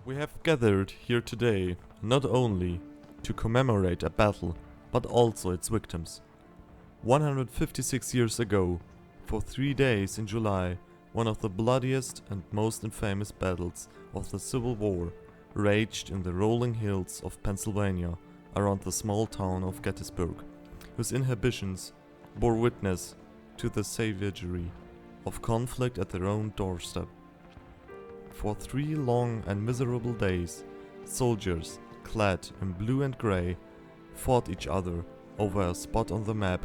We have gathered here today not only to commemorate a battle, but also its victims. 156 years ago, for 3 days in July, one of the bloodiest and most infamous battles of the Civil War raged in the rolling hills of Pennsylvania around the small town of Gettysburg, whose inhabitants bore witness to the savagery of conflict at their own doorstep. For 3 long and miserable days, soldiers, clad in blue and grey, fought each other over a spot on the map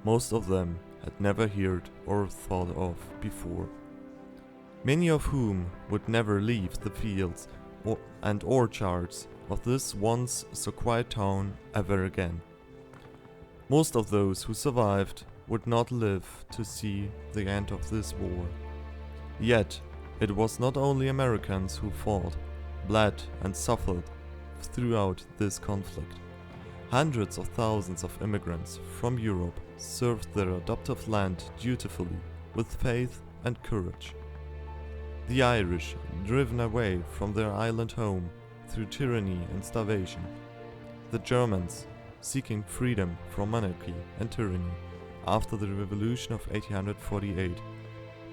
most of them had never heard or thought of before. Many of whom would never leave the fields and orchards of this once so quiet town ever again. Most of those who survived would not live to see the end of this war. Yet, it was not only Americans who fought, bled and suffered throughout this conflict. Hundreds of thousands of immigrants from Europe served their adoptive land dutifully, with faith and courage. The Irish, driven away from their island home through tyranny and starvation. The Germans, seeking freedom from monarchy and tyranny after the Revolution of 1848.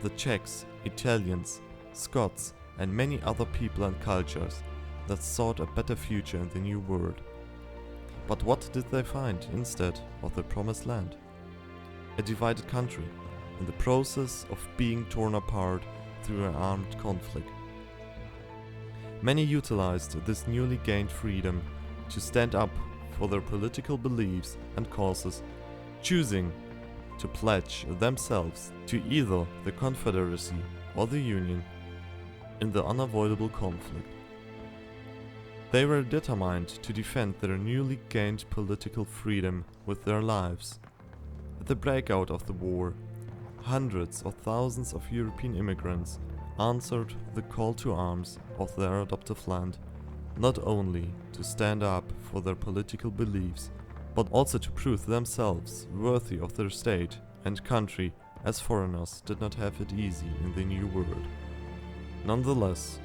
The Czechs, Italians, Scots, and many other people and cultures that sought a better future in the New World. But what did they find instead of the promised land? A divided country, in the process of being torn apart through an armed conflict. Many utilized this newly gained freedom to stand up for their political beliefs and causes, choosing to pledge themselves to either the Confederacy or the Union in the unavoidable conflict. They were determined to defend their newly gained political freedom with their lives. At the breakout of the war, hundreds of thousands of European immigrants answered the call to arms of their adoptive land, not only to stand up for their political beliefs, but also to prove themselves worthy of their state and country, as foreigners did not have it easy in the New World. Nonetheless,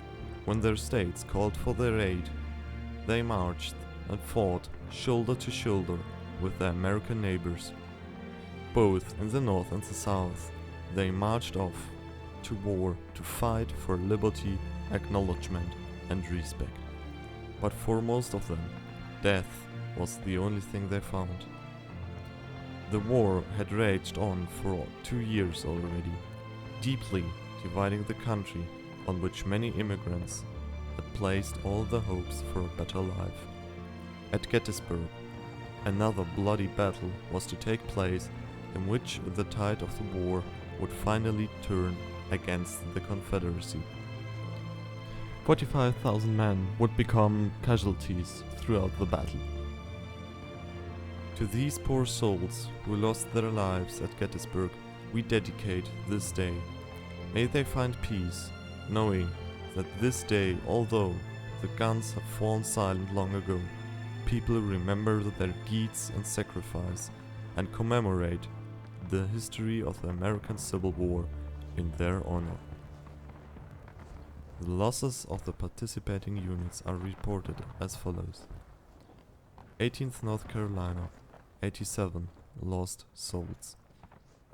when their states called for their aid, they marched and fought shoulder to shoulder with their American neighbors. Both in the North and the South, they marched off to war to fight for liberty, acknowledgement, and respect. But for most of them, death was the only thing they found. The war had raged on for 2 years already, deeply dividing the country on which many immigrants had placed all their hopes for a better life. At Gettysburg, another bloody battle was to take place in which the tide of the war would finally turn against the Confederacy. 45,000 men would become casualties throughout the battle. To these poor souls who lost their lives at Gettysburg, we dedicate this day. May they find peace, knowing that this day, although the guns have fallen silent long ago, people remember their deeds and sacrifice and commemorate the history of the American Civil War in their honor. The losses of the participating units are reported as follows. 18th North Carolina, 87 lost souls.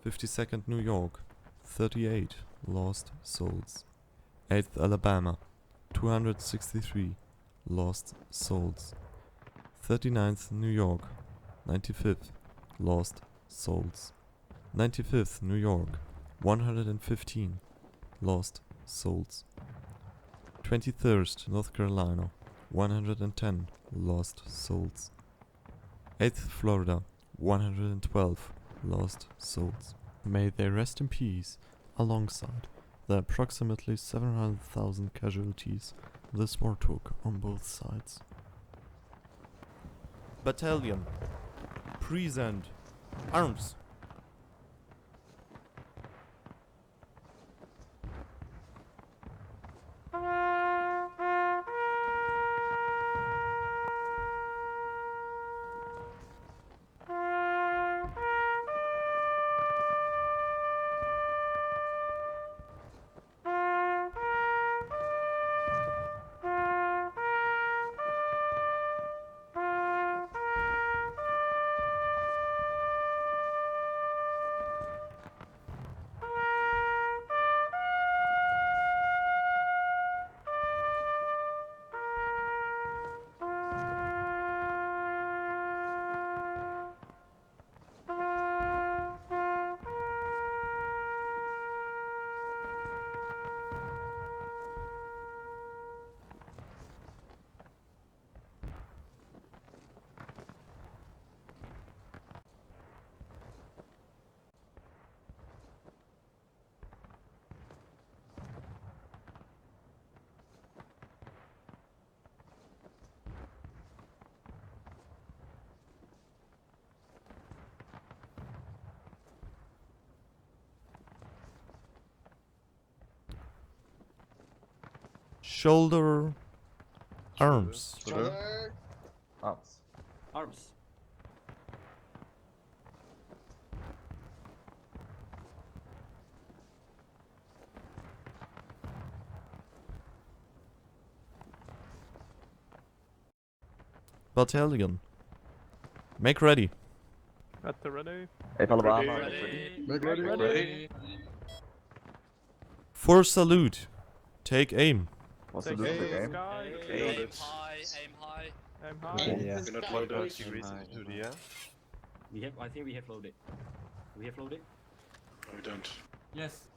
52nd New York, 38 lost souls. 8th Alabama, 263 lost souls. 39th New York, 95th lost souls. 95th New York, 115 lost souls. 23rd North Carolina, 110 lost souls. 8th Florida, 112 lost souls. May they rest in peace alongside the approximately 700,000 casualties this war took on both sides. Battalion, present arms. Shoulder. Arms. Shoulder. Arms. Arms. Battalion. Make ready. At the ready. Even allemaal. Make ready. For salute. Take aim. What's the Take look of the aim. game? Sky. Aim high, aim high. Aim high. Yeah. We're not loaded degrees into the air. We have, I think we have loaded. We have loaded? No, we don't. Yes.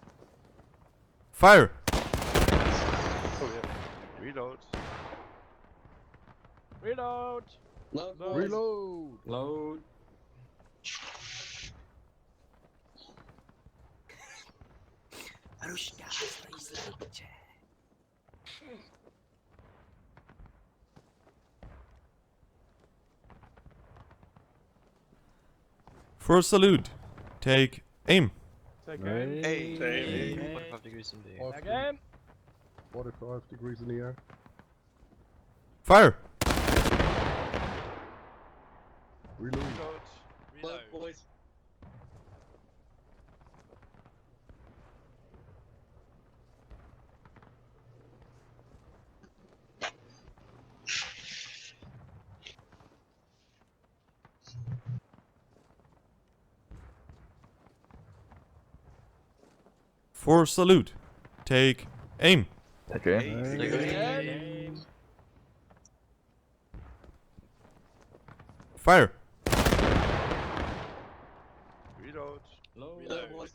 Fire! Oh yeah. Reload. Reload. Load. Load. Reload. Load. For salute. Take aim. Take aim. Hey. 45 degrees in the air. Again. 45 degrees in the air. Fire! Reload. Load, boys. For salute. Take aim. Okay. Aim. Fire! Reload. Load. Reload, boys.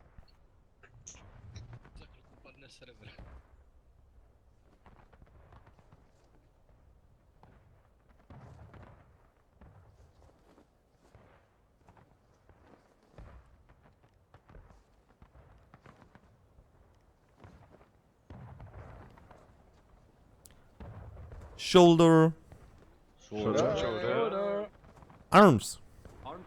Shoulder. Shoulder. Arms. Arms.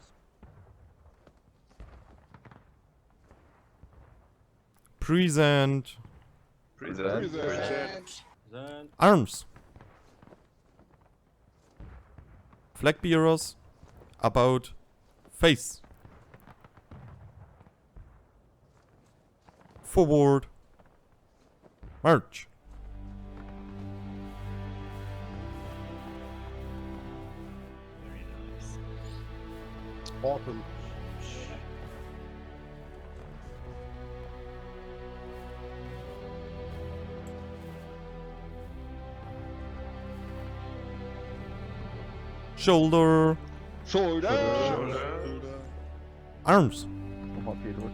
Present. Present. Then. Arms. Flag bearers. About face. Forward. March. Autumn. Shoulder. Shoulder. Arms. Nog wat hier door.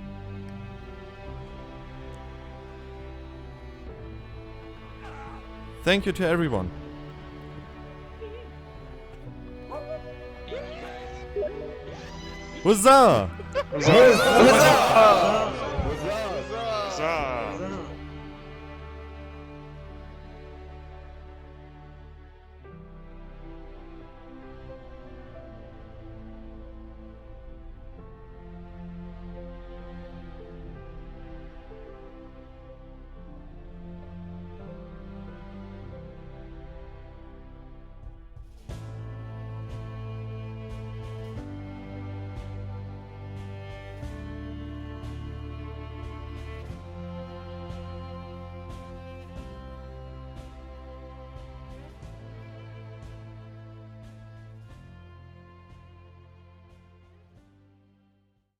Thank you to everyone. Huzzah! Huzzah!